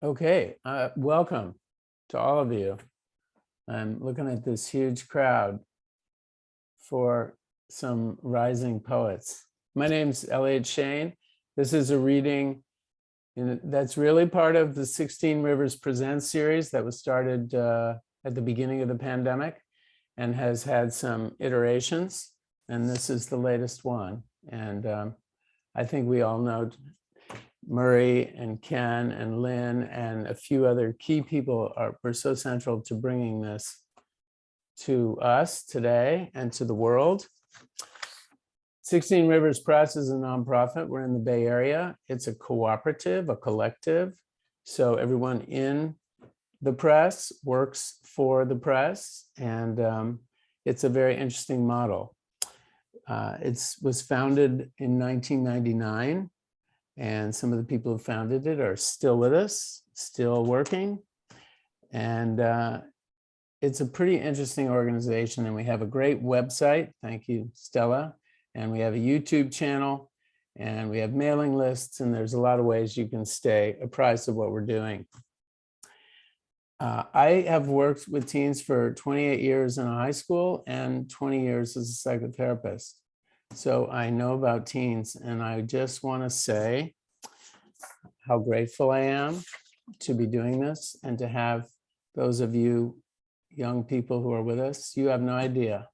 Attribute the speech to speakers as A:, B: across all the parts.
A: Okay, welcome to all of you. I'm looking at this huge crowd for some rising poets. My name's Elliot Shane. This is a reading that's really part of the 16 Rivers Presents series that was started at the beginning of the pandemic and has had some iterations. And this is the latest one. And I think we all know Murray and Ken and Lynn and a few other key people were so central to bringing this to us today and to the world. 16 Rivers Press is a nonprofit. We're in the Bay Area. It's a cooperative, a collective. So everyone in the press works for the press, and it's a very interesting model. It was founded in 1999. And some of the people who founded it are still with us, still working. And it's a pretty interesting organization. And we have a great website. Thank you, Stella. And we have a YouTube channel. And we have mailing lists. And there's a lot of ways you can stay apprised of what we're doing. I have worked with teens for 28 years in a high school and 20 years as a psychotherapist. So I know about teens, and I just want to say how grateful I am to be doing this and to have those of you young people who are with us. You have no idea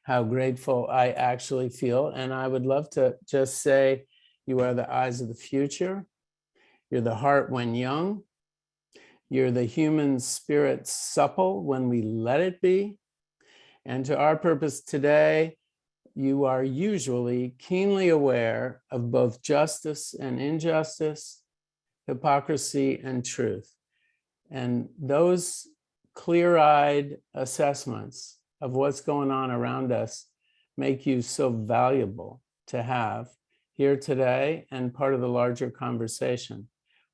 A: how grateful I actually feel. And I would love to just say, you are the eyes of the future. You're the heart when young. You're the human spirit supple when we let it be. And to our purpose today, you are usually keenly aware of both justice and injustice, hypocrisy and truth. And those clear-eyed assessments of what's going on around us make you so valuable to have here today and part of the larger conversation,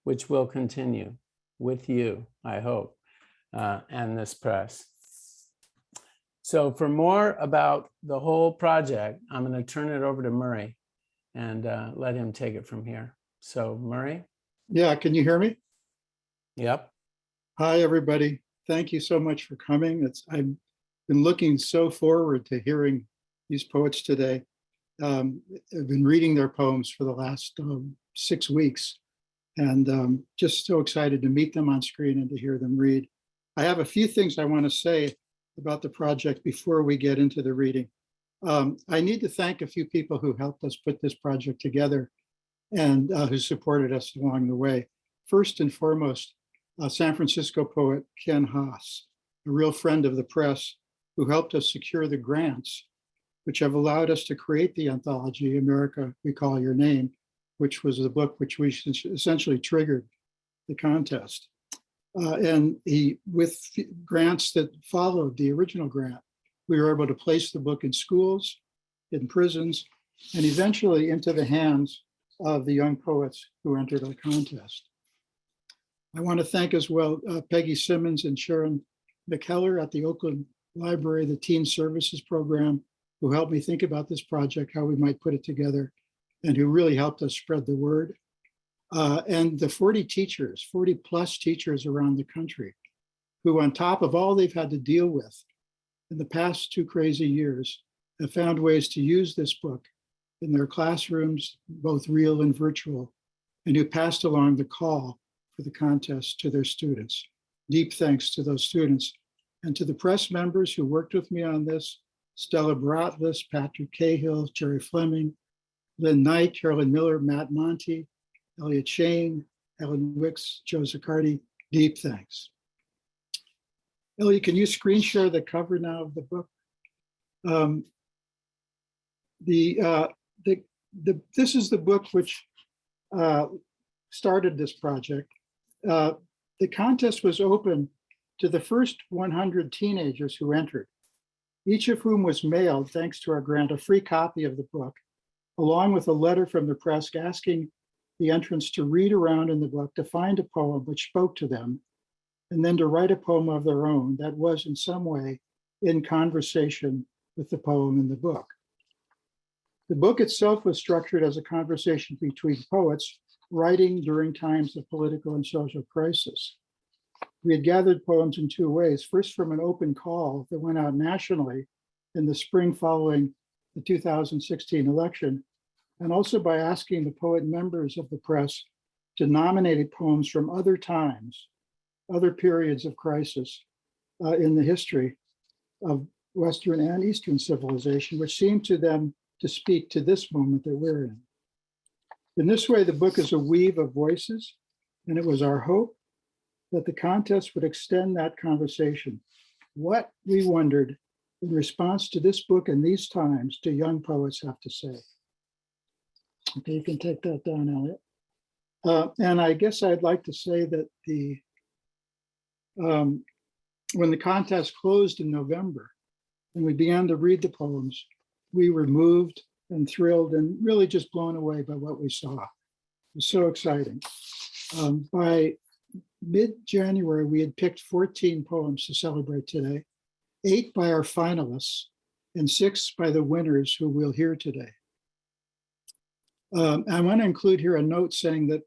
A: which will continue with you, I hope, and this press. So for more about the whole project, I'm going to turn it over to Murray and let him take it from here. So Murray?
B: Yeah, can you hear me?
A: Yep.
B: Hi, everybody. Thank you so much for coming. I've been looking so forward to hearing these poets today. I've been reading their poems for the last 6 weeks, and just so excited to meet them on screen and to hear them read. I have a few things I want to say about the project before we get into the reading. I need to thank a few people who helped us put this project together and who supported us along the way. First and foremost, San Francisco poet Ken Haas, a real friend of the press, who helped us secure the grants, which have allowed us to create the anthology, America, We Call Your Name, which was the book which we essentially triggered the contest. And with grants that followed the original grant, we were able to place the book in schools, in prisons, and eventually into the hands of the young poets who entered our contest. I want to thank as well Peggy Simmons and Sharon McKellar at the Oakland Library, the Teen Services Program, who helped me think about this project, how we might put it together, and who really helped us spread the word. And the 40 plus teachers around the country, who on top of all they've had to deal with in the past 2 crazy years, have found ways to use this book in their classrooms, both real and virtual, and who passed along the call for the contest to their students. Deep thanks to those students and to the press members who worked with me on this: Stella Baratlis, Patrick Cahill, Jerry Fleming, Lynn Knight, Carolyn Miller, Matt Monty, Elliot Shane, Ellen Wicks, Joe Zaccardi. Deep thanks. Elliot, can you screen share the cover now of the book? This is the book which started this project. The contest was open to the first 100 teenagers who entered, each of whom was mailed, thanks to our grant, a free copy of the book, along with a letter from the press asking the entrants to read around in the book to find a poem which spoke to them, and then to write a poem of their own that was in some way in conversation with the poem in the book. The book itself was structured as a conversation between poets writing during times of political and social crisis. We had gathered poems in two ways. First, from an open call that went out nationally in the spring following the 2016 election, and also by asking the poet members of the press to nominate poems from other times, other periods of crisis in the history of Western and Eastern civilization, which seemed to them to speak to this moment that we're in. In this way, the book is a weave of voices, and it was our hope that the contest would extend that conversation. What, we wondered, in response to this book and these times, do young poets have to say? Okay, you can take that down, Elliot. And I guess I'd like to say that when the contest closed in November and we began to read the poems, we were moved and thrilled and really just blown away by what we saw. It was so exciting. By mid-January, we had picked 14 poems to celebrate today, 8 by our finalists and 6 by the winners who we'll hear today. I want to include here a note saying that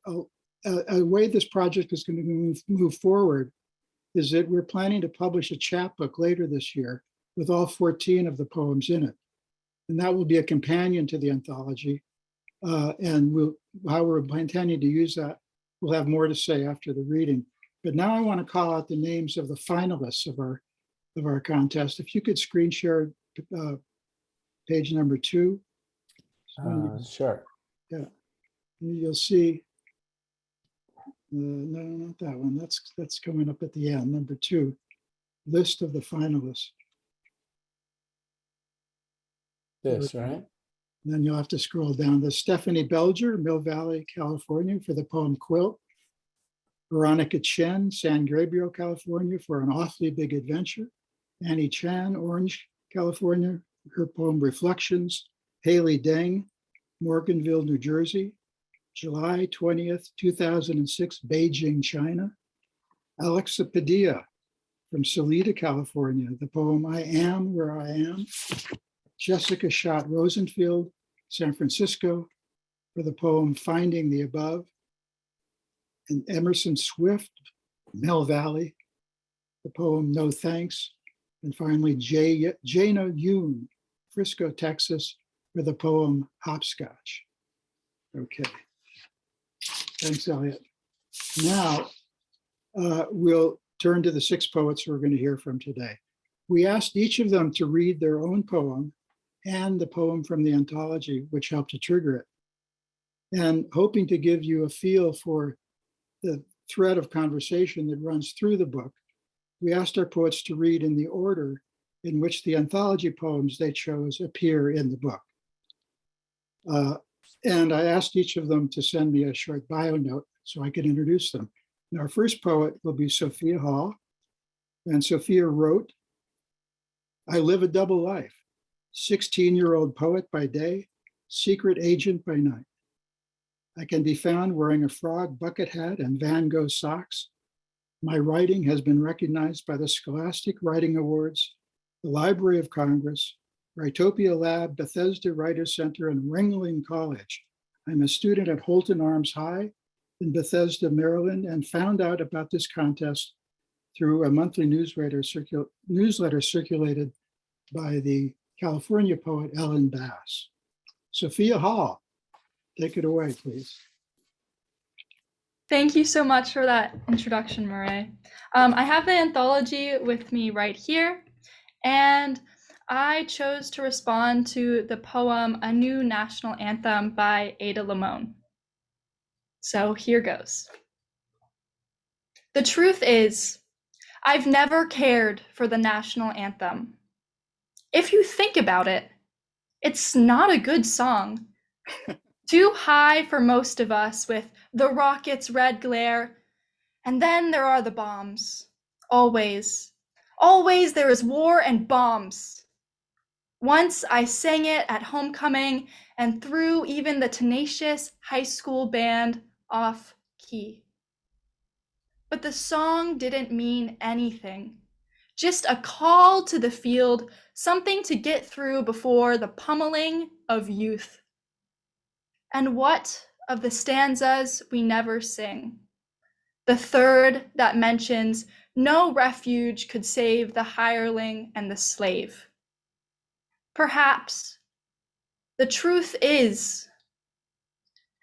B: a way this project is going to move forward is that we're planning to publish a chapbook later this year with all 14 of the poems in it. And that will be a companion to the anthology. And how we're intending to use that, we'll have more to say after the reading. But now I want to call out the names of the finalists of our contest. If you could screen share page number 2.
A: Sure.
B: Yeah, you'll see. No, not that one. That's coming up at the end. Number 2, list of the finalists.
A: This, right?
B: And then you'll have to scroll down. There's Stephanie Belger, Mill Valley, California, for the poem Quilt. Veronica Chen, San Gabriel, California, for An Awfully Big Adventure. Annie Chan, Orange, California, her poem Reflections. Haley Deng, Morganville, New Jersey, July 20th, 2006, Beijing, China. Alexa Padilla from Salida, California, the poem I Am Where I Am. Jessica Schott Rosenfield, San Francisco, for the poem Finding the Above. And Emerson Swift, Mill Valley, the poem No Thanks. And finally, Jana Yoon, Frisco, Texas, for the poem Hopscotch. Okay. Thanks, Elliot. Now, we'll turn to the 6 poets we're going to hear from today. We asked each of them to read their own poem and the poem from the anthology, which helped to trigger it. And hoping to give you a feel for the thread of conversation that runs through the book, we asked our poets to read in the order in which the anthology poems they chose appear in the book. And I asked each of them to send me a short bio note so I could introduce them. And our first poet will be Sophia Hall. And Sophia wrote, I live a double life, 16-year-old poet by day, secret agent by night. I can be found wearing a frog bucket hat and Van Gogh socks. My writing has been recognized by the Scholastic Writing Awards, the Library of Congress, Writopia Lab, Bethesda Writers Center, and Ringling College. I'm a student at Holton Arms High in Bethesda, Maryland, and found out about this contest through a monthly newsletter circulated by the California poet Ellen Bass. Sophia Hall, take it away, please.
C: Thank you so much for that introduction, Murray. I have the anthology with me right here, and I chose to respond to the poem A New National Anthem by Ada Limon. So here goes. The truth is, I've never cared for the national anthem. If you think about it, it's not a good song. Too high for most of us with the rocket's red glare. And then there are the bombs. Always there is war and bombs. Once I sang it at homecoming and threw even the tenacious high school band off key. But the song didn't mean anything. Just a call to the field, something to get through before the pummeling of youth. And what of the stanzas we never sing. The third that mentions no refuge could save the hireling and the slave. Perhaps the truth is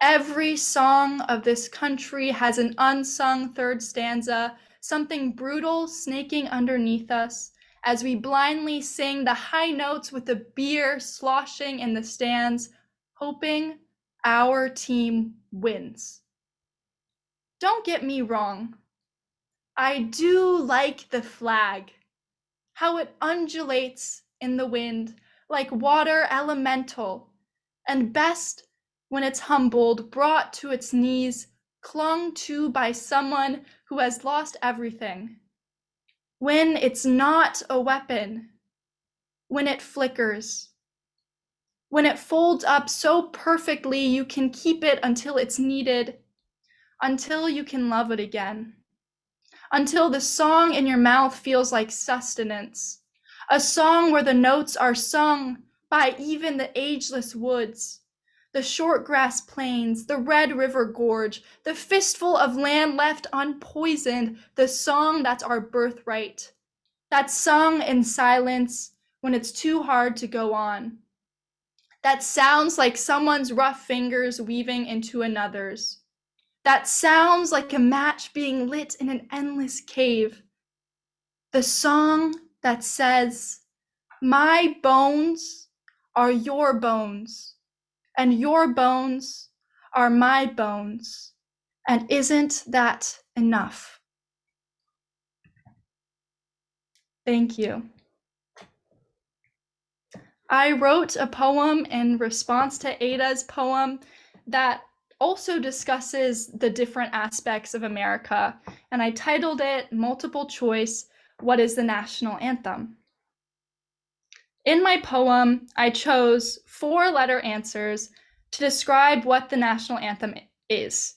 C: every song of this country has an unsung third stanza, something brutal snaking underneath us as we blindly sing the high notes with the beer sloshing in the stands, hoping our team wins. Don't get me wrong. I do like the flag, how it undulates in the wind like water elemental, and best when it's humbled, brought to its knees, clung to by someone who has lost everything. When it's not a weapon, when it flickers, when it folds up so perfectly you can keep it until it's needed, until you can love it again. Until the song in your mouth feels like sustenance, a song where the notes are sung by even the ageless woods, the short grass plains, the red river gorge, the fistful of land left unpoisoned, the song that's our birthright, that's sung in silence when it's too hard to go on, that sounds like someone's rough fingers weaving into another's. That sounds like a match being lit in an endless cave. The song that says, my bones are your bones, and your bones are my bones. And isn't that enough? Thank you. I wrote a poem in response to Ada's poem that also discusses the different aspects of America, and I titled it multiple choice, What is the National Anthem? In my poem, I chose 4-letter answers to describe what the national anthem is,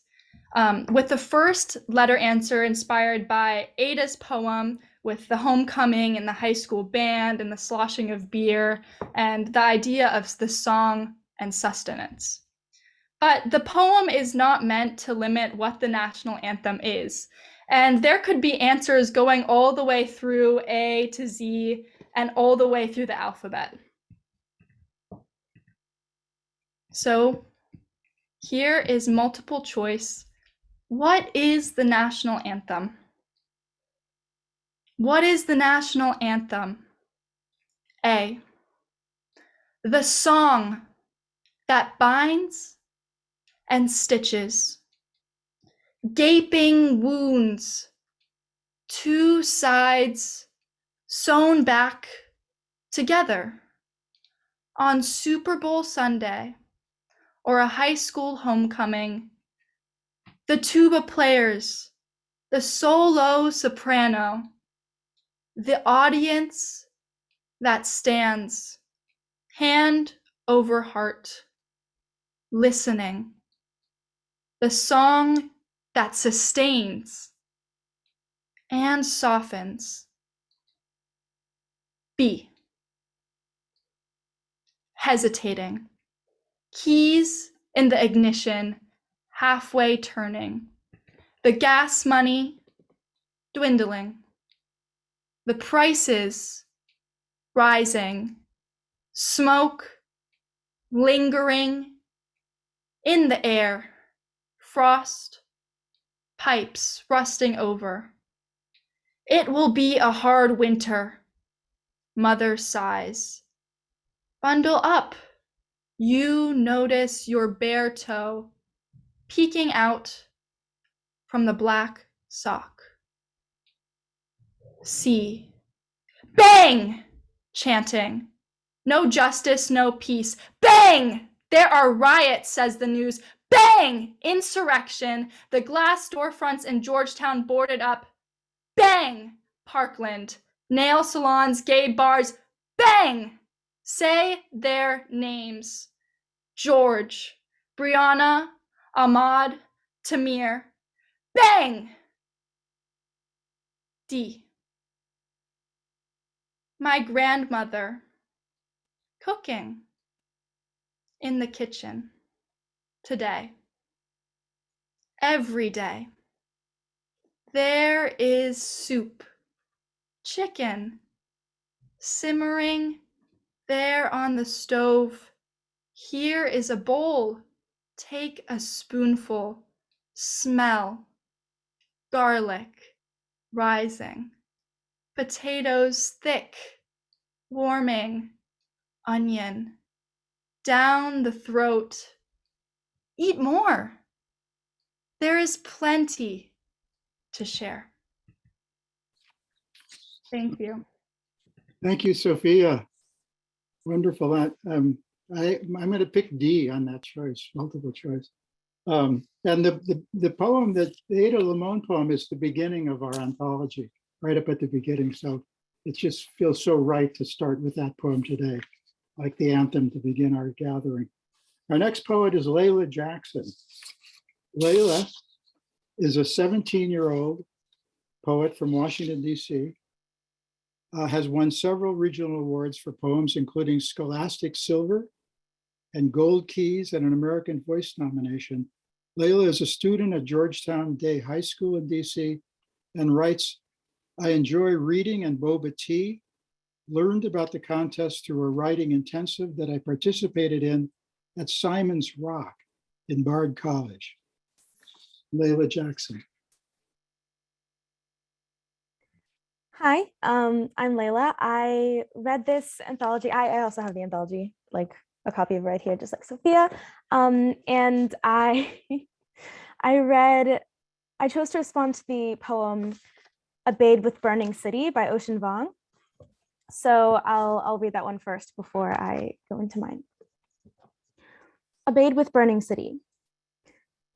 C: with the first letter answer inspired by Ada's poem with the homecoming and the high school band and the sloshing of beer and the idea of the song and sustenance. But the poem is not meant to limit what the national anthem is. And there could be answers going all the way through A to Z and all the way through the alphabet. So here is multiple choice. What is the national anthem? What is the national anthem? A, the song that binds and stitches, gaping wounds, two sides sewn back together on Super Bowl Sunday or a high school homecoming. The tuba players, the solo soprano, the audience that stands hand over heart, listening, the song that sustains and softens. B, hesitating, keys in the ignition, halfway turning, the gas money dwindling, the prices rising, smoke lingering in the air, frost, pipes rusting over. It will be a hard winter, mother sighs. Bundle up, you notice your bare toe peeking out from the black sock. C, bang, chanting. No justice, no peace. Bang! There are riots, says the news. Bang! Insurrection. The glass storefronts in Georgetown boarded up. Bang! Parkland. Nail salons, gay bars. Bang! Say their names. George, Brianna, Ahmad, Tamir. Bang! D, my grandmother cooking in the kitchen today. every day. There is soup, chicken, simmering there on the stove. Here is a bowl. Take a spoonful. Smell. Garlic rising. Potatoes thick, warming. Onion down the throat. Eat more. There is plenty to share. Thank you.
B: Thank you, Sophia. Wonderful. I'm going to pick D on that choice, multiple choice. And the poem, the Ada Limon poem, is the beginning of our anthology, right up at the beginning. So it just feels so right to start with that poem today, like the anthem to begin our gathering. Our next poet is Layla Jackson. Layla is a 17-year-old poet from Washington, D.C., has won several regional awards for poems, including Scholastic Silver and Gold Keys and an American Voice nomination. Layla is a student at Georgetown Day High School in DC and writes, I enjoy reading and boba tea, learned about the contest through a writing intensive that I participated in at Simon's Rock in Bard College. Layla Jackson.
D: Hi, I'm Layla. I read this anthology. I also have the anthology, like a copy of it right here, just like Sophia. And I chose to respond to the poem A Bathe with Burning City by Ocean Vuong. So I'll read that one first before I go into mine. A Bathe with Burning City.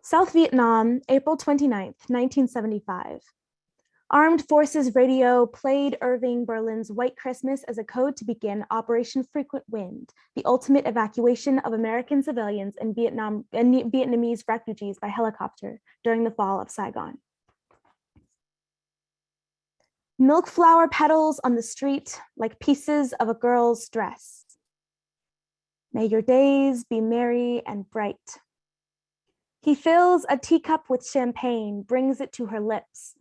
D: South Vietnam, April 29th, 1975. Armed Forces Radio played Irving Berlin's White Christmas as a code to begin Operation Frequent Wind, the ultimate evacuation of American civilians and Vietnamese refugees by helicopter during the fall of Saigon. Milk flower petals on the street like pieces of a girl's dress. May your days be merry and bright. He fills a teacup with champagne, brings it to her lips.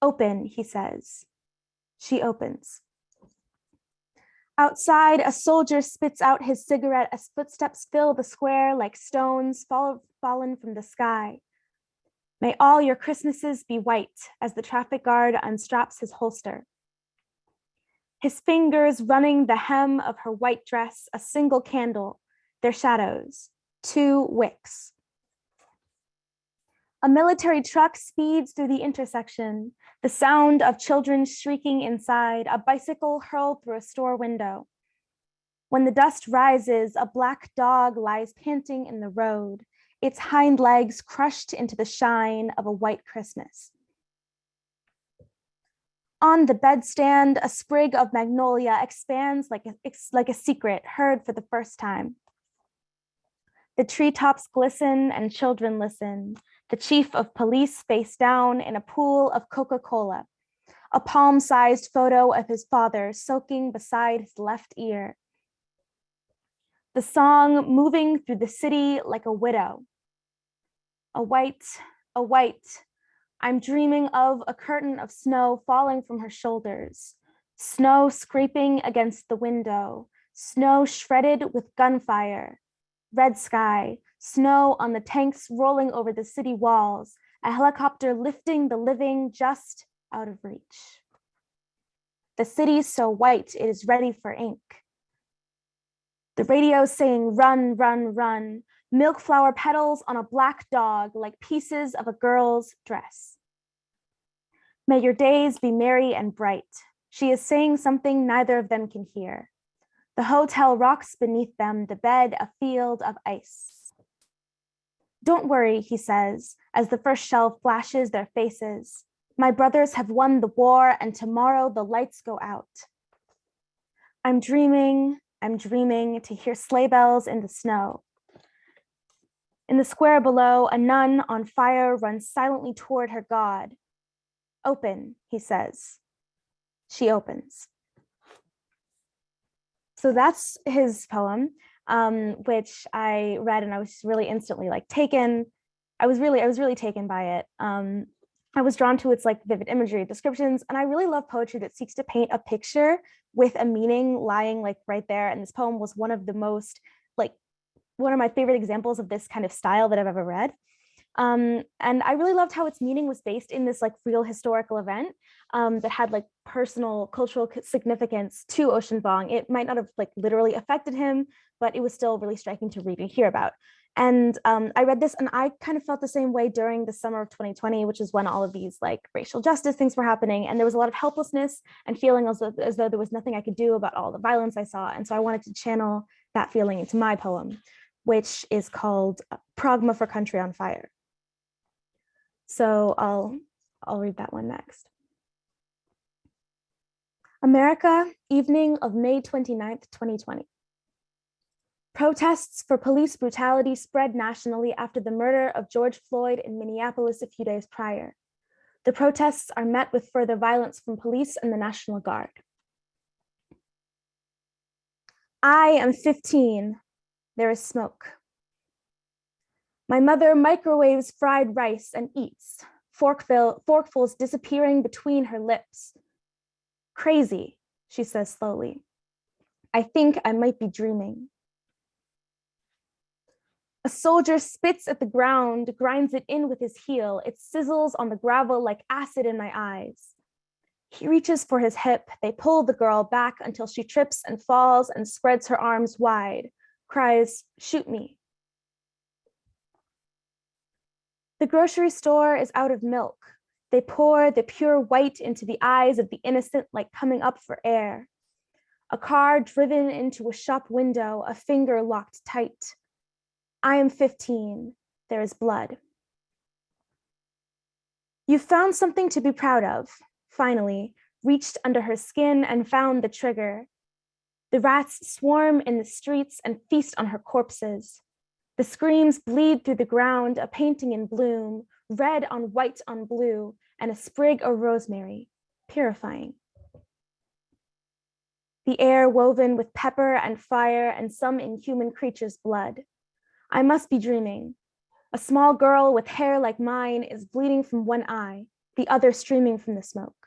D: Open, he says. She opens. Outside, a soldier spits out his cigarette as footsteps fill the square like stones fallen from the sky. May all your Christmases be white as the traffic guard unstraps his holster. His fingers running the hem of her white dress, a single candle, their shadows, 2 wicks. A military truck speeds through the intersection, the sound of children shrieking inside, a bicycle hurled through a store window. When the dust rises, a black dog lies panting in the road, its hind legs crushed into the shine of a white Christmas. On the bedstand, a sprig of magnolia expands like a secret heard for the first time. The treetops glisten and children listen. The chief of police face down in a pool of Coca-Cola, a palm-sized photo of his father soaking beside his left ear. The song moving through the city like a widow. A white, I'm dreaming of a curtain of snow falling from her shoulders, snow scraping against the window, snow shredded with gunfire, red sky, snow on the tanks rolling over the city walls, a helicopter lifting the living just out of reach. The city's so white, it is ready for ink. The radio saying, run, run, run, milk flower petals on a black dog like pieces of a girl's dress. May your days be merry and bright. She is saying something neither of them can hear. The hotel rocks beneath them, the bed a field of ice. Don't worry, he says, as the first shell flashes their faces. My brothers have won the war, and tomorrow the lights go out. I'm dreaming to hear sleigh bells in the snow. In the square below, a nun on fire runs silently toward her god. Open, he says. She opens. So that's his poem, which I read and I was really instantly like taken. I was really taken by it. I was drawn to its like vivid imagery, descriptions, and I really love poetry that seeks to paint a picture with a meaning lying like right there. And this poem was one of the most like one of my favorite examples of this kind of style that I've ever read. And I really loved how its meaning was based in this like real historical event that had like personal cultural significance to Ocean Vuong. It might not have like literally affected him, but it was still really striking to read and hear about. And I read this and I kind of felt the same way during the summer of 2020, which is when all of these like racial justice things were happening. And there was a lot of helplessness and feeling as though there was nothing I could do about all the violence I saw. And so I wanted to channel that feeling into my poem, which is called Pragma for Country on Fire. So I'll read that one next. America, evening of May 29th, 2020. Protests for police brutality spread nationally after the murder of George Floyd in Minneapolis a few days prior. The protests are met with further violence from police and the National Guard. I am 15. There is smoke. My mother microwaves fried rice and eats, forkfuls disappearing between her lips. Crazy, she says slowly. I think I might be dreaming. A soldier spits at the ground, grinds it in with his heel. It sizzles on the gravel like acid in my eyes. He reaches for his hip. They pull the girl back until she trips and falls and spreads her arms wide, cries, "Shoot me." The grocery store is out of milk. They pour the pure white into the eyes of the innocent like coming up for air. A car driven into a shop window, a finger locked tight. I am 15. There is blood. You found something to be proud of, finally, reached under her skin and found the trigger. The rats swarm in the streets and feast on her corpses. The screams bleed through the ground, a painting in bloom, red on white on blue, and a sprig of rosemary, purifying. The air woven with pepper and fire and some inhuman creature's blood. I must be dreaming. A small girl with hair like mine is bleeding from one eye, the other streaming from the smoke.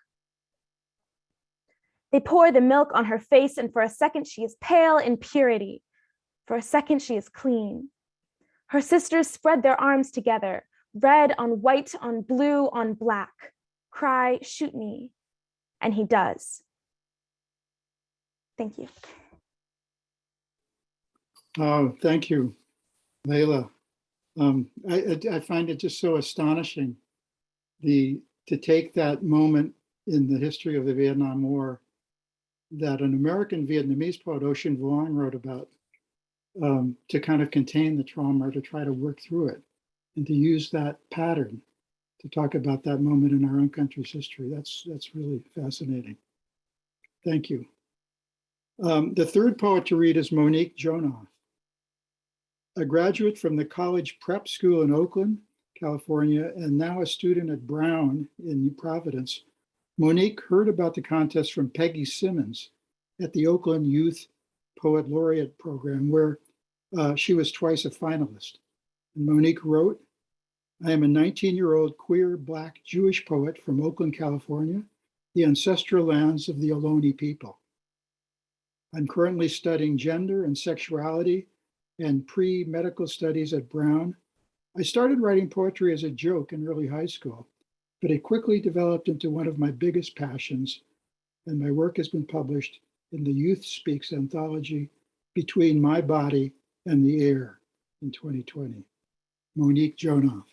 D: They pour the milk on her face, and for a second she is pale in purity. For a second she is clean. Her sisters spread their arms together, red on white on blue on black. Cry, "Shoot me." And he does. Thank you.
B: Oh, thank you, Layla. I find it just so astonishing to take that moment in the history of the Vietnam War that an American Vietnamese poet, Ocean Vuong, wrote about to kind of contain the trauma or to try to work through it, and to use that pattern to talk about that moment in our own country's history. That's really fascinating. Thank you. The third poet to read is Monique Jonoth. A graduate from the college prep school in Oakland, California, and now a student at Brown in New Providence, Monique heard about the contest from Peggy Simmons at the Oakland Youth Poet Laureate Program, where she was twice a finalist. And Monique wrote, I am a 19-year-old queer Black Jewish poet from Oakland, California, the ancestral lands of the Ohlone people. I'm currently studying gender and sexuality and pre-medical studies at Brown. I started writing poetry as a joke in early high school, but it quickly developed into one of my biggest passions, and my work has been published in the Youth Speaks anthology, Between My Body and the Air, in 2020. Monique Jonoff.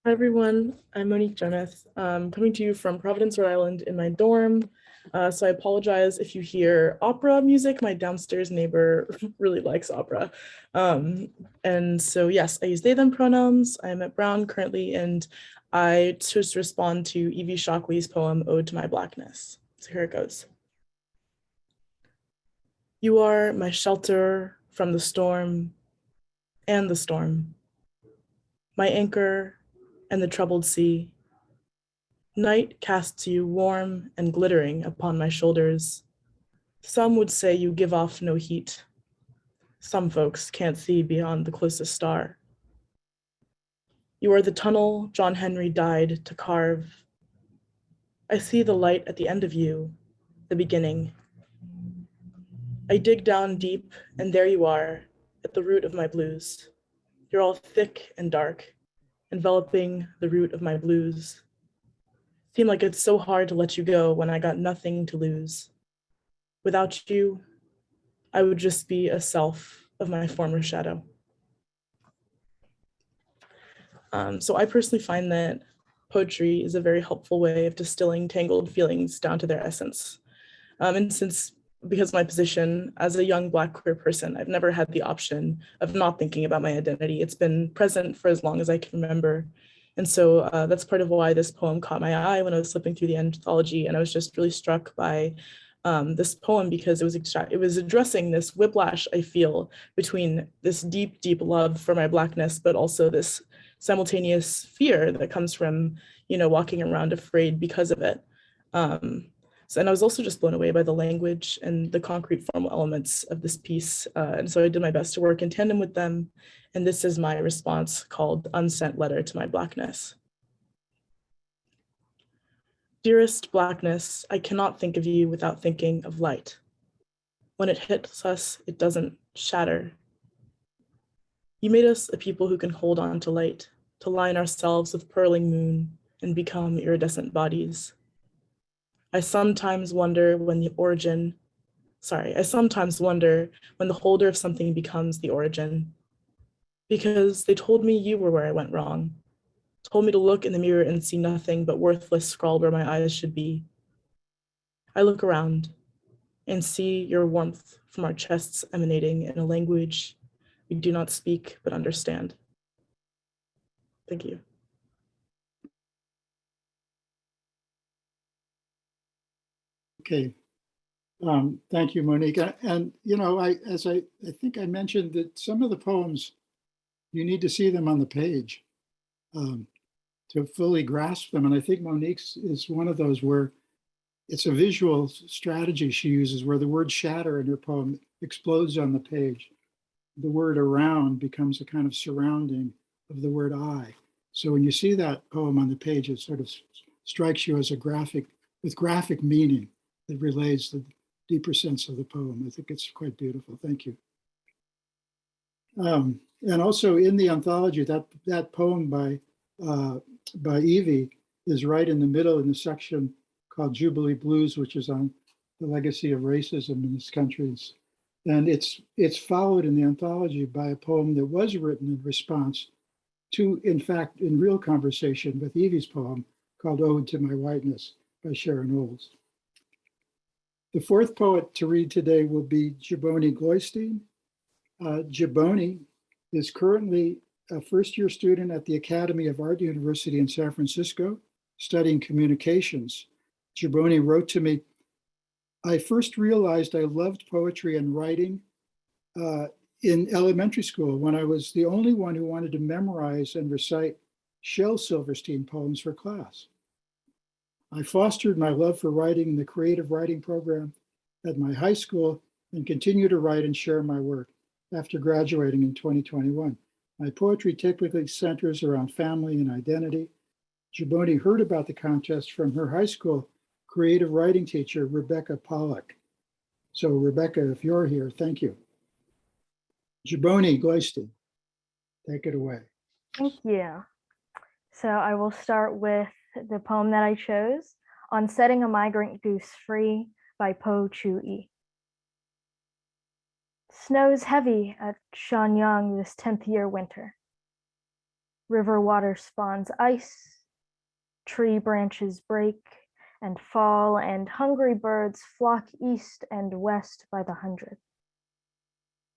E: Hi everyone, I'm Monique Jonoth, coming to you from Providence, Rhode Island in my dorm. So I apologize if you hear opera music. My downstairs neighbor really likes opera. And so yes, I use they, them pronouns. I'm at Brown currently, and I chose to respond to Evie Shockley's poem, Ode to My Blackness. So here it goes. You are my shelter from the storm and the storm, my anchor and the troubled sea. Night casts you warm and glittering upon my shoulders. Some would say you give off no heat. Some folks can't see beyond the closest star. You are the tunnel John Henry died to carve. I see the light at the end of you, the beginning. I dig down deep, and there you are, at the root of my blues. You're all thick and dark, enveloping the root of my blues. Seem like it's so hard to let you go when I got nothing to lose. Without you, I would just be a self of my former shadow. So I personally find that poetry is a very helpful way of distilling tangled feelings down to their essence. And because of my position as a young Black queer person, I've never had the option of not thinking about my identity. It's been present for as long as I can remember. And so that's part of why this poem caught my eye when I was flipping through the anthology. And I was just really struck by this poem because it was addressing this whiplash I feel between this deep, deep love for my Blackness, but also this simultaneous fear that comes from, walking around afraid because of it. And I was also just blown away by the language and the concrete formal elements of this piece. And so I did my best to work in tandem with them. And this is my response called Unsent Letter to My Blackness. Dearest Blackness, I cannot think of you without thinking of light. When it hits us, it doesn't shatter. You made us a people who can hold on to light, to line ourselves with purling moon and become iridescent bodies. I sometimes wonder when the holder of something becomes the origin. Because they told me you were where I went wrong, told me to look in the mirror and see nothing but worthless scrawl where my eyes should be. I look around and see your warmth from our chests emanating in a language we do not speak but understand. Thank you.
B: Okay. Thank you, Monique. And I think I mentioned that some of the poems, you need to see them on the page to fully grasp them. And I think Monique's is one of those where it's a visual strategy she uses, where the word shatter in her poem explodes on the page. The word around becomes a kind of surrounding of the word I. So when you see that poem on the page, it sort of strikes you as with graphic meaning that relays the deeper sense of the poem. I think it's quite beautiful. Thank you. And also in the anthology, that poem by Evie is right in the middle in the section called Jubilee Blues, which is on the legacy of racism in this country. And it's followed in the anthology by a poem that was written in response to, in fact, in real conversation with Evie's poem called Ode to My Whiteness by Sharon Olds. The fourth poet to read today will be Jaboni Gloystein. Jaboni is currently a first-year student at the Academy of Art University in San Francisco, studying communications. Jaboni wrote to me, I first realized I loved poetry and writing in elementary school when I was the only one who wanted to memorize and recite Shel Silverstein poems for class. I fostered my love for writing in the creative writing program at my high school and continue to write and share my work after graduating in 2021. My poetry typically centers around family and identity. Jaboni heard about the contest from her high school creative writing teacher, Rebecca Pollack. So Rebecca, if you're here, thank you. Jaboni Gloystein, take it away.
D: Thank you. So I will start with the poem that I chose, On Setting a Migrant Goose Free by Po Chu-i. Snows heavy at Shenyang this 10th year winter. River water spawns ice, tree branches break and fall, and hungry birds flock east and west by the hundred.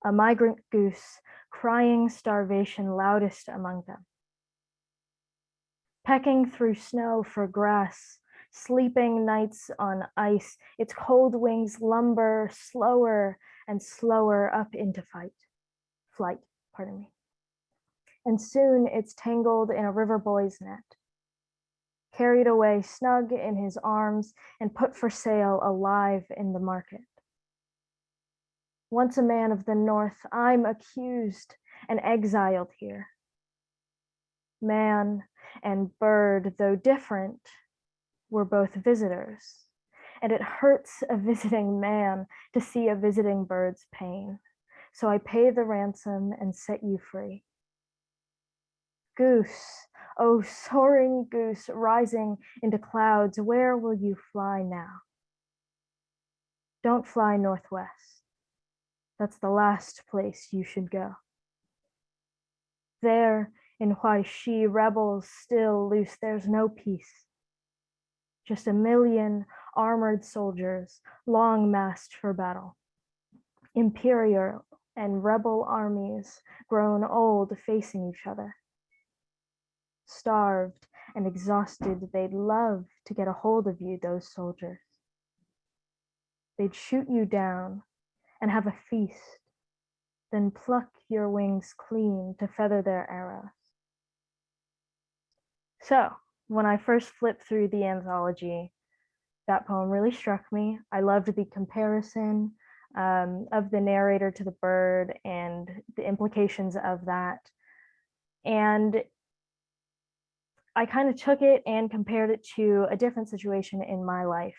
D: A migrant goose crying starvation loudest among them. Pecking through snow for grass, sleeping nights on ice, its cold wings lumber slower and slower up into flight, and soon it's tangled in a river boy's net, carried away snug in his arms and put for sale alive in the market. Once a man of the north, I'm accused and exiled here. Man and bird, though different, were both visitors, and it hurts a visiting man to see a visiting bird's pain. So I pay the ransom and set you free. Goose, oh soaring goose, rising into clouds, where will you fly now? Don't fly northwest. That's the last place you should go. There in Huaishi, rebels still loose, there's no peace. Just a million armored soldiers, long massed for battle. Imperial and rebel armies, grown old, facing each other. Starved and exhausted, they'd love to get a hold of you, those soldiers. They'd shoot you down and have a feast, then pluck your wings clean to feather their arrows. So, when I first flipped through the anthology, that poem really struck me. I loved the comparison of the narrator to the bird and the implications of that. And I kind of took it and compared it to a different situation in my life.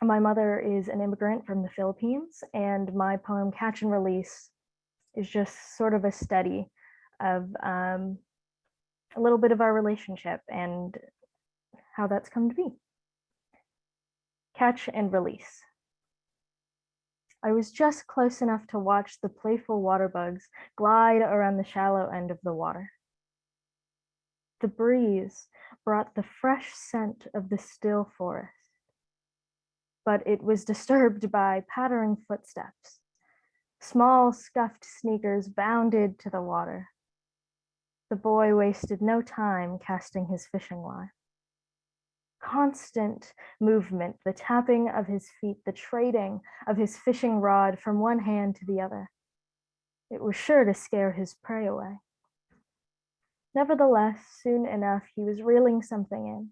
D: My mother is an immigrant from the Philippines, and my poem Catch and Release is just sort of a study of a little bit of our relationship and how that's come to be. Catch and release. I was just close enough to watch the playful water bugs glide around the shallow end of the water. The breeze brought the fresh scent of the still forest, but it was disturbed by pattering footsteps. Small scuffed sneakers bounded to the water. The boy wasted no time casting his fishing line. Constant movement, the tapping of his feet, the trading of his fishing rod from one hand to the other. It was sure to scare his prey away. Nevertheless, soon enough, he was reeling something in.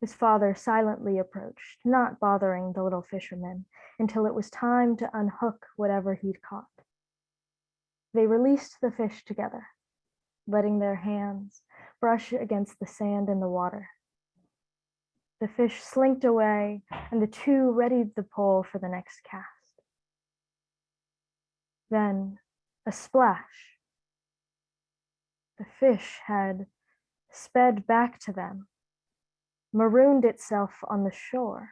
D: His father silently approached, not bothering the little fisherman until it was time to unhook whatever he'd caught. They released the fish together, letting their hands brush against the sand and the water. The fish slinked away, and the two readied the pole for the next cast. Then, a splash. The fish had sped back to them, marooned itself on the shore.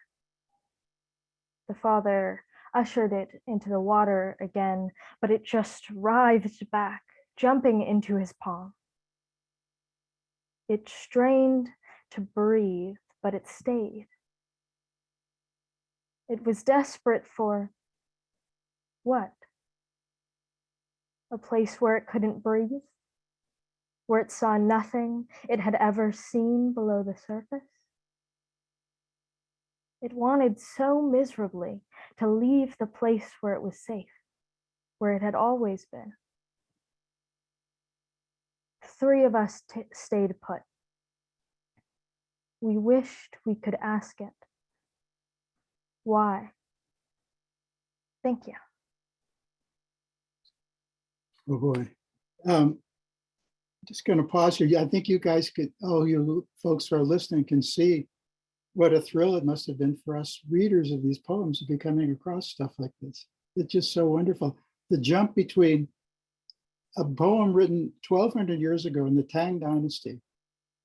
D: The father ushered it into the water again, but it just writhed back, jumping into his palm. It strained to breathe, but it stayed. It was desperate for what? A place where it couldn't breathe? Where it saw nothing it had ever seen below the surface? It wanted so miserably to leave the place where it was safe, where it had always been. The three of us stayed put. We wished we could ask it. Why? Thank you.
B: Oh boy. Just going to pause here. I think you guys could, all you folks who are listening can see what a thrill it must have been for us readers of these poems to be coming across stuff like this. It's just so wonderful. The jump between a poem written 1200 years ago in the Tang Dynasty,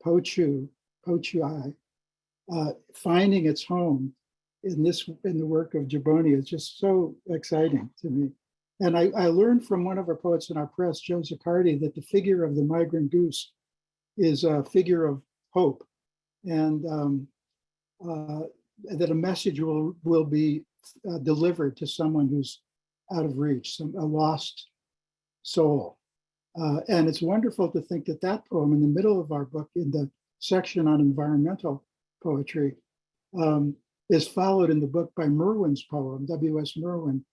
B: Po Chuai, finding its home in the work of Jaboni is just so exciting to me. And I learned from one of our poets in our press, Joe Zaccardi, that the figure of the migrant goose is a figure of hope, and that a message will be delivered to someone who's out of reach, a lost soul. And it's wonderful to think that that poem in the middle of our book, in the section on environmental poetry, is followed in the book by Merwin's poem, W.S. Merwin,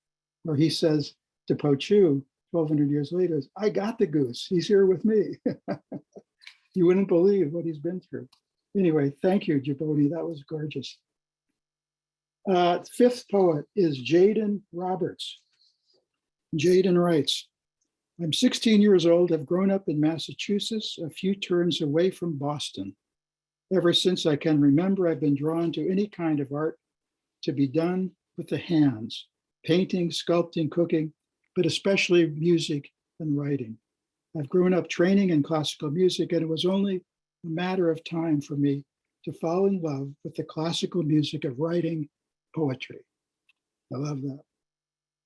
B: where he says to Po Chu, 1,200 years later, I got the goose, he's here with me. You wouldn't believe what he's been through. Anyway, thank you, Jaboni, that was gorgeous. Fifth poet is Jaden Roberts. Jaden writes, I'm 16 years old, have grown up in Massachusetts, a few turns away from Boston. Ever since I can remember, I've been drawn to any kind of art to be done with the hands, painting, sculpting, cooking, but especially music and writing. I've grown up training in classical music, and it was only a matter of time for me to fall in love with the classical music of writing poetry. I love that.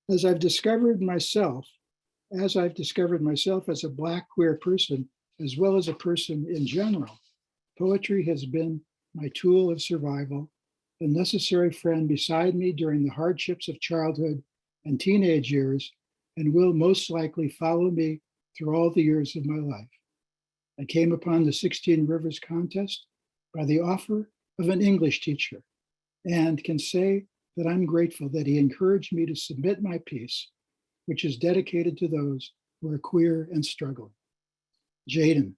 B: As I've discovered myself as a Black queer person, as well as a person in general, poetry has been my tool of survival, a necessary friend beside me during the hardships of childhood and teenage years, and will most likely follow me through all the years of my life. I came upon the 16 Rivers contest by the offer of an English teacher, and can say that I'm grateful that he encouraged me to submit my piece, which is dedicated to those who are queer and struggling. Jaden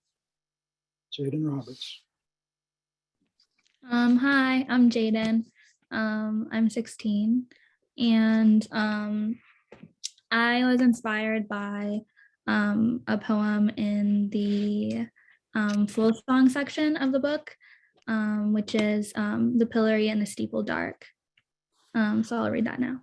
B: Roberts.
F: Hi, I'm Jaden. I'm 16, and I was inspired by a poem in the full song section of the book, which is The Pillory and the Steeple Dark. So I'll read that now.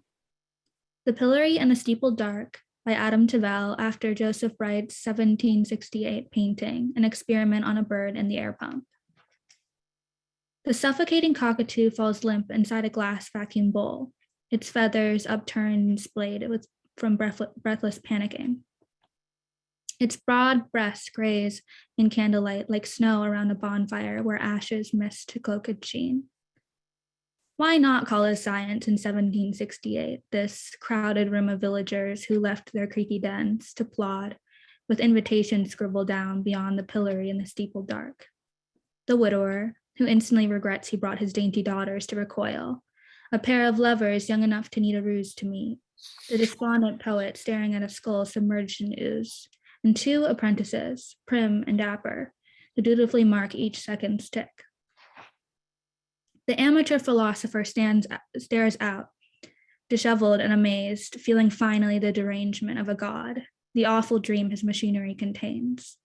F: The Pillory and the Steeple Dark by Adam Tavell, after Joseph Wright's 1768 painting, An Experiment on a Bird in the Air Pump. The suffocating cockatoo falls limp inside a glass vacuum bowl, its feathers upturned and splayed from breathless panicking. Its broad breasts graze in candlelight like snow around a bonfire where ashes mist to cloak its sheen. Why not call it science in 1768, this crowded room of villagers who left their creaky dens to plod, with invitations scribbled down beyond the pillory in the steeple dark? The widower, who instantly regrets he brought his dainty daughters to recoil, a pair of lovers young enough to need a ruse to meet, the despondent poet staring at a skull submerged in ooze, and two apprentices, prim and dapper, who dutifully mark each second's tick. The amateur philosopher stares out, disheveled and amazed, feeling finally the derangement of a god, the awful dream his machinery contains.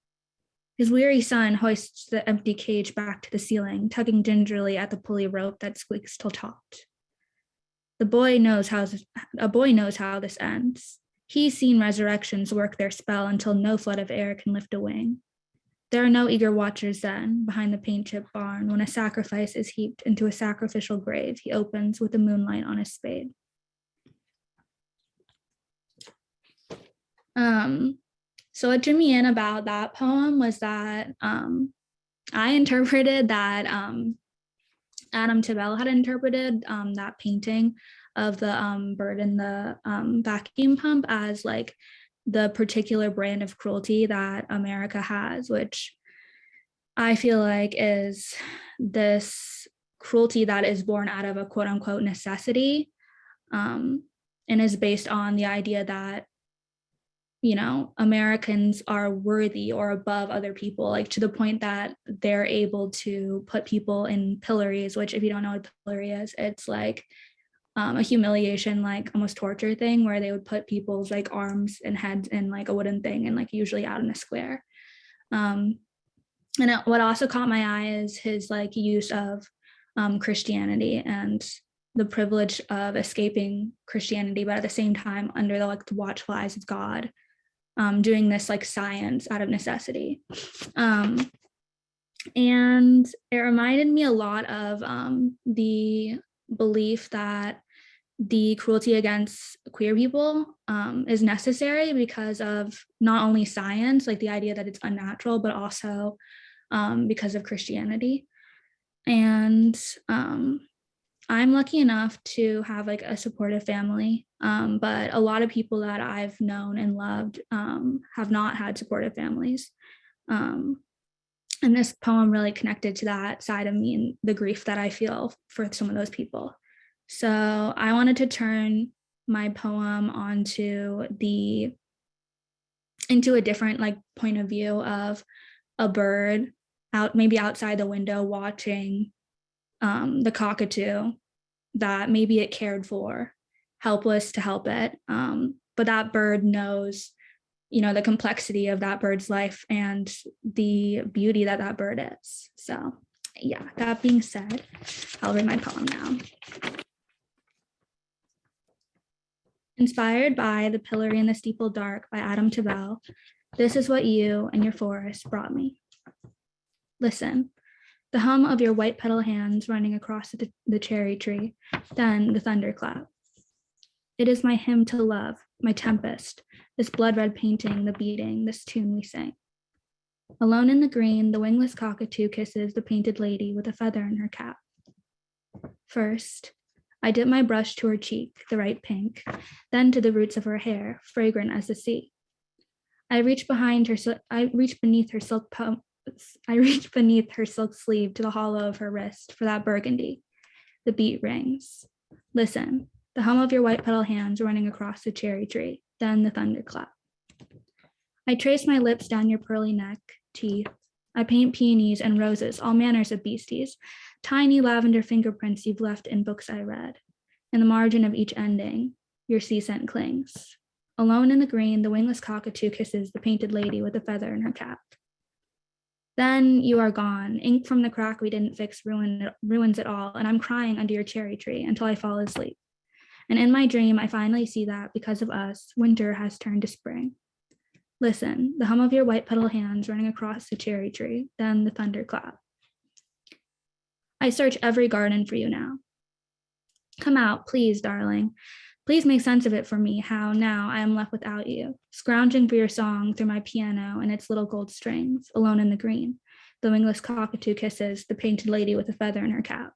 F: His weary son hoists the empty cage back to the ceiling, tugging gingerly at the pulley rope that squeaks till taut. A boy knows how this ends. He's seen resurrections work their spell until no flood of air can lift a wing. There are no eager watchers then, behind the paint chip barn, when a sacrifice is heaped into a sacrificial grave he opens with the moonlight on his spade. So what drew me in about that poem was that I interpreted that Adam Tavell had interpreted that painting of the bird in the vacuum pump as like the particular brand of cruelty that America has, which I feel like is this cruelty that is born out of a quote unquote necessity, and is based on the idea that, you know, Americans are worthy or above other people, like to the point that they're able to put people in pillories, which if you don't know what a pillory is, it's like a humiliation, like almost torture thing, where they would put people's like arms and heads in like a wooden thing and like usually out in a square. And what also caught my eye is his like use of Christianity and the privilege of escaping Christianity, but at the same time under the like the watchful eyes of God, doing this like science out of necessity. And it reminded me a lot of the belief that the cruelty against queer people is necessary because of not only science, like the idea that it's unnatural, but also because of Christianity. And I'm lucky enough to have like a supportive family, but a lot of people that I've known and loved have not had supportive families. And this poem really connected to that side of me and the grief that I feel for some of those people. So I wanted to turn my poem into a different like point of view of a bird maybe outside the window watching the cockatoo that maybe it cared for, helpless to help it. But that bird knows, the complexity of that bird's life and the beauty that that bird is. So yeah, that being said, I'll read my poem now. Inspired by The Pillory in the Steeple Dark by Adam Tavell, this is what you and your forest brought me. Listen, the hum of your white petal hands running across the cherry tree, then the thunderclap. It is my hymn to love, my tempest, this blood-red painting, the beating, this tune we sang. Alone in the green, the wingless cockatoo kisses the painted lady with a feather in her cap. First, I dip my brush to her cheek, the right pink, then to the roots of her hair, fragrant as the sea. I reach beneath her silk sleeve to the hollow of her wrist for that burgundy. The beat rings. Listen, the hum of your white petal hands running across the cherry tree, then the thunderclap. I trace my lips down your pearly neck, teeth. I paint peonies and roses, all manners of beasties, tiny lavender fingerprints you've left in books I read. In the margin of each ending, your sea scent clings. Alone in the green, the wingless cockatoo kisses the painted lady with a feather in her cap. Then you are gone. Ink from the crack we didn't fix ruins it all, and I'm crying under your cherry tree until I fall asleep. And in my dream, I finally see that because of us, winter has turned to spring. Listen, the hum of your white petal hands running across the cherry tree, then the thunderclap. I search every garden for you now. Come out, please, darling. Please make sense of it for me, how now I am left without you, scrounging for your song through my piano and its little gold strings, alone in the green. The wingless cockatoo kisses the painted lady with a feather in her cap.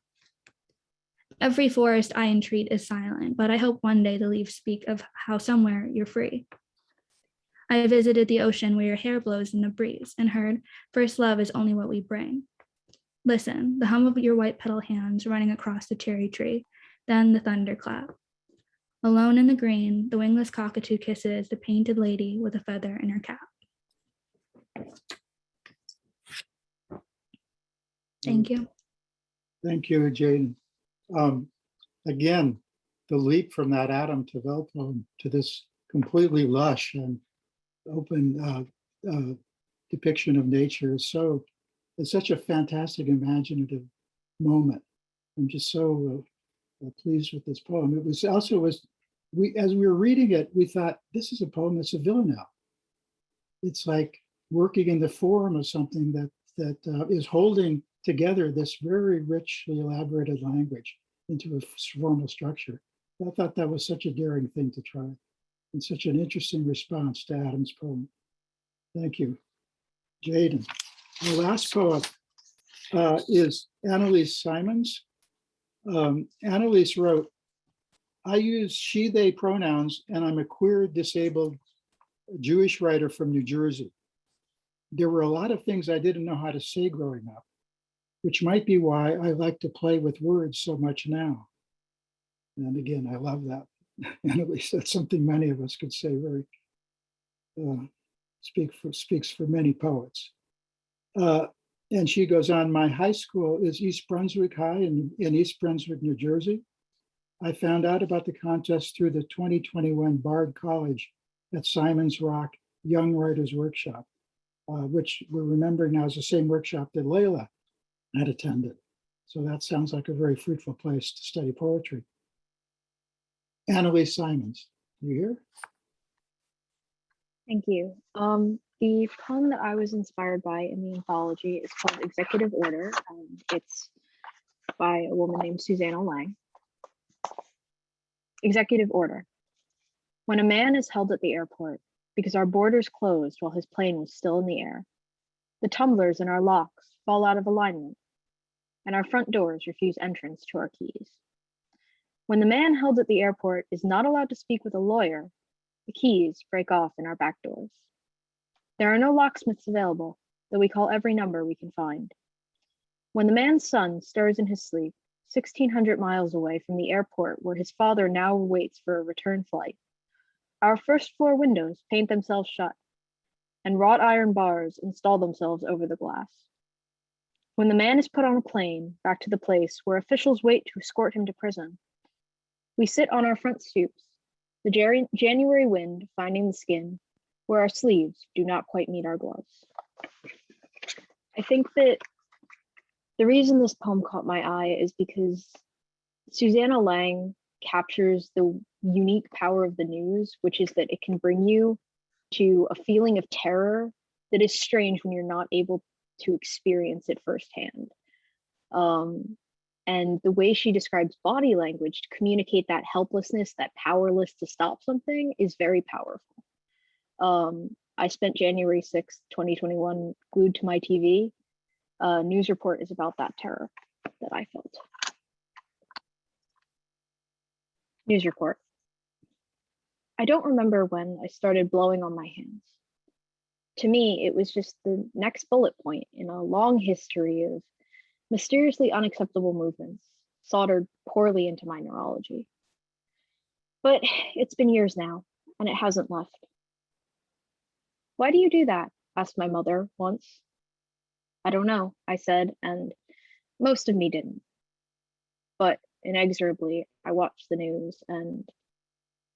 F: Every forest I entreat is silent, but I hope one day the leaves speak of how somewhere you're free. I visited the ocean where your hair blows in the breeze and heard, first love is only what we bring. Listen, the hum of your white petal hands running across the cherry tree, then the thunderclap. Alone in the green, the wingless cockatoo kisses the painted lady with a feather in her cap. Thank you.
B: Thank you, Jaden. Again, the leap from that Adam Tavell poem to this completely lush and open depiction of nature is it's such a fantastic imaginative moment. I'm just so pleased with this poem. It was also, as we were reading it, we thought, this is a poem that's a villanelle. It's like working in the form of something that is holding together this very richly elaborated language into a formal structure. I thought that was such a daring thing to try and such an interesting response to Adam's poem. Thank you. Jaden. The last poet is Annalise Simons. Annalise wrote, I use she, they pronouns, and I'm a queer, disabled Jewish writer from New Jersey. There were a lot of things I didn't know how to say growing up, which might be why I like to play with words so much now. And again, I love that. Annalise, that's something many of us could say very, speaks for many poets. And she goes on, my high school is East Brunswick High in East Brunswick, New Jersey. I found out about the contest through the 2021 Bard College at Simon's Rock Young Writers Workshop, which we're remembering now is the same workshop that Layla had attended. So that sounds like a very fruitful place to study poetry. Annalise Simons, you here?
G: Thank you. The poem that I was inspired by in the anthology is called Executive Order. It's by a woman named Susanna Lang. Executive Order. When a man is held at the airport because our borders closed while his plane was still in the air, the tumblers in our locks fall out of alignment, and our front doors refuse entrance to our keys. When the man held at the airport is not allowed to speak with a lawyer, the keys break off in our back doors. There are no locksmiths available, though we call every number we can find. When the man's son stirs in his sleep, 1,600 miles away from the airport where his father now waits for a return flight, our first floor windows paint themselves shut, and wrought iron bars install themselves over the glass. When the man is put on a plane back to the place where officials wait to escort him to prison, We sit on our front stoops, the January wind finding the skin where our sleeves do not quite meet our gloves. I think that the reason this poem caught my eye is because Susanna Lang captures the unique power of the news, which is that it can bring you to a feeling of terror that is strange when you're not able to experience it firsthand. And the way she describes body language to communicate that helplessness, that powerless to stop something, is very powerful. I spent January 6th, 2021 glued to my TV. News report is about that terror that I felt. News report. I don't remember when I started blowing on my hands. To me, it was just the next bullet point in a long history of mysteriously unacceptable movements soldered poorly into my neurology. But it's been years now, and it hasn't left. Why do you do that? Asked my mother once. I don't know, I said, and most of me didn't. But inexorably, I watched the news and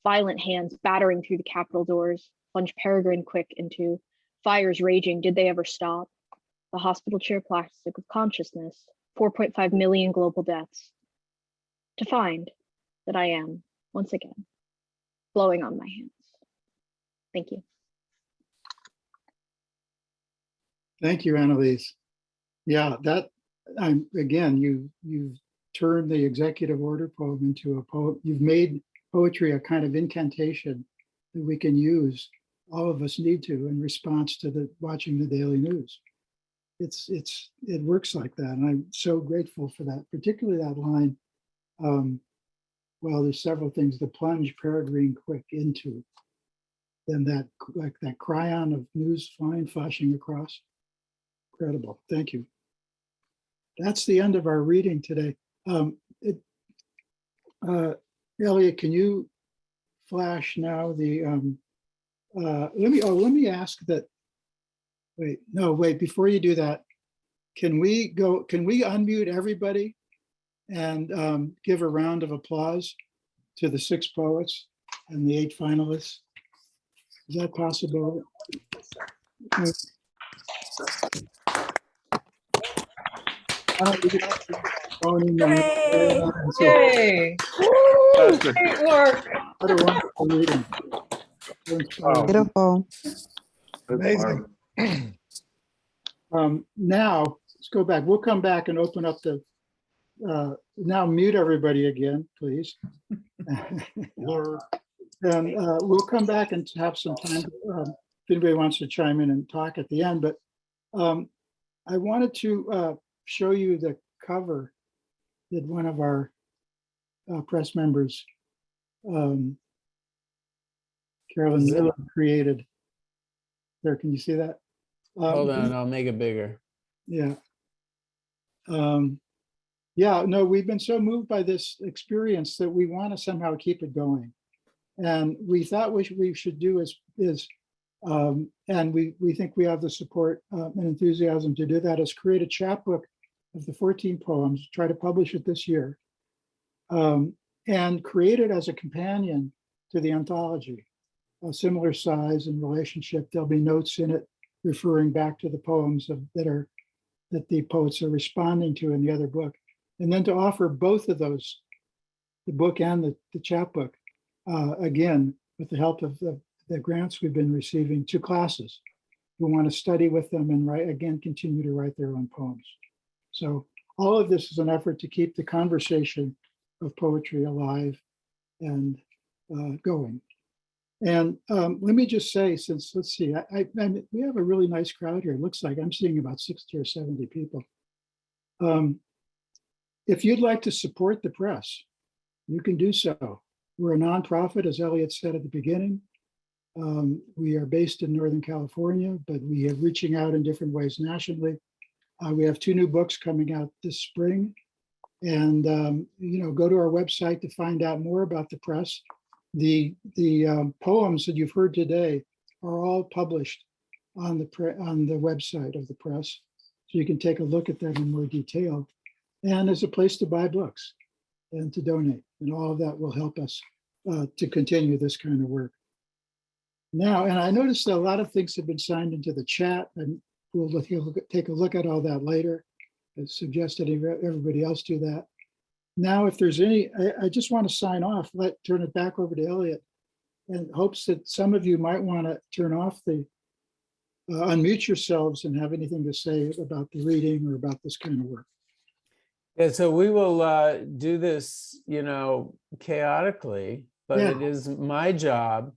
G: violent hands battering through the Capitol doors plunged Peregrine quick into fires raging. Did they ever stop? The hospital chair plastic of consciousness, 4.5 million global deaths. To find that I am, once again, blowing on my hands. Thank you.
B: Thank you, Annalise. Yeah, that again, you've turned the executive order poem into a poem. You've made poetry a kind of incantation that we can use. All of us need to in response to watching the daily news. It works like that, and I'm so grateful for that. Particularly that line. Well, there's several things. The plunge Peregrine quick into. Then that cryon of news flying, flashing across. Incredible. Thank you. That's the end of our reading today. Elliot, can you flash now the let me ask that. Wait, before you do that, can we unmute everybody and give a round of applause to the 6 poets and the 8 finalists? Is that possible?
H: Yay! Great work.
B: What a wonderful meeting.
I: Beautiful.
J: Amazing.
B: Now, let's go back. We'll come back and open up the, now mute everybody again, please. And we'll come back and have some time if anybody wants to chime in and talk at the end. But I wanted to show you the cover that one of our press members, Carolyn Miller, created. There, can you see that?
A: Hold on, I'll make it bigger.
B: Yeah. Yeah, no, we've been so moved by this experience that we want to somehow keep it going. And we thought what we should do is and we think we have the support and enthusiasm to do that, is create a chapbook of the 14 poems, try to publish it this year, and create it as a companion to the anthology, a similar size and relationship. There'll be notes in it referring back to the poems that the poets are responding to in the other book. And then to offer both of those, the book and the chapbook, again, with the help of the grants we've been receiving, to classes who want to study with them and continue to write their own poems. So all of this is an effort to keep the conversation of poetry alive and going. And let me just say, since, let's see, we have a really nice crowd here. It looks like I'm seeing about 60 or 70 people. If you'd like to support the press, you can do so. We're a nonprofit, as Elliot said at the beginning. We are based in Northern California, but we are reaching out in different ways nationally. We have 2 new books coming out this spring. And go to our website to find out more about the press. The poems that you've heard today are all published on the website of the press, so you can take a look at them in more detail. And as a place to buy books. and to donate. And all of that will help us to continue this kind of work. Now, and I noticed that a lot of things have been signed into the chat, and we'll take a look at all that later. I suggested everybody else do that. Now, if there's any, I just want to sign off, turn it back over to Elliot, in hopes that some of you might want to turn off the, unmute yourselves and have anything to say about the reading or about this kind of work.
A: Yeah, so we will do this, chaotically, but
B: Yeah.
A: it is my job,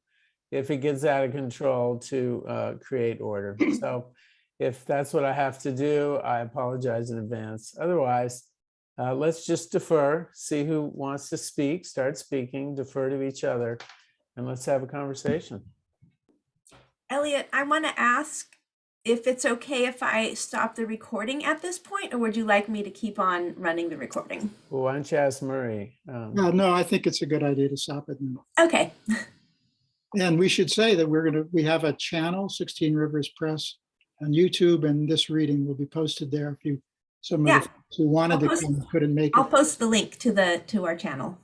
A: if it gets out of control, to create order. So if that's what I have to do, I apologize in advance. Otherwise, let's just defer, see who wants to speak, start speaking, defer to each other, and let's have a conversation.
I: Elliot, I want to ask if it's okay if I stop the recording at this point, or would you like me to keep on running the recording?
A: Well, why don't you ask Murray?
B: No, I think it's a good idea to stop it now.
I: Okay.
B: And we should say that we have a channel, 16 Rivers Press, on YouTube, and this reading will be posted there if some of the folks who wanted to come couldn't make it.
I: I'll post the link to our channel.